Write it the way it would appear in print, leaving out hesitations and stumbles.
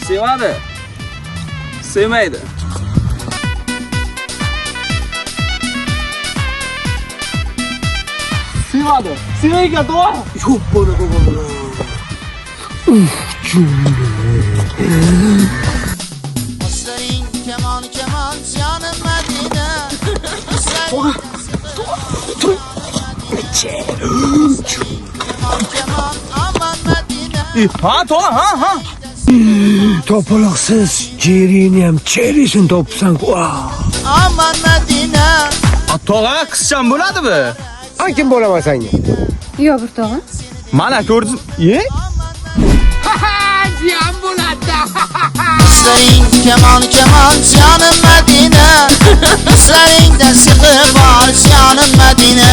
Sevadi. Sevmaydi. Sevadi. Sevayga to'g'ri. Yo'q bo'ladi bolalar. Oshlaring kamon jonim Madina. Kamon aman Madina. Ha, to'g'ri, ha. Topaloqsiz jerini ham cherisini topsan-ku. Aman Madina. To'g'ri, qizcham bo'ladimi? Kim bo'laman senga? Yo'q, bir tog'a. Mana ko'rdingiz? Ye? Oshlaring kamon jonim Madina. Oshlaringda sirri bor jonim Madina.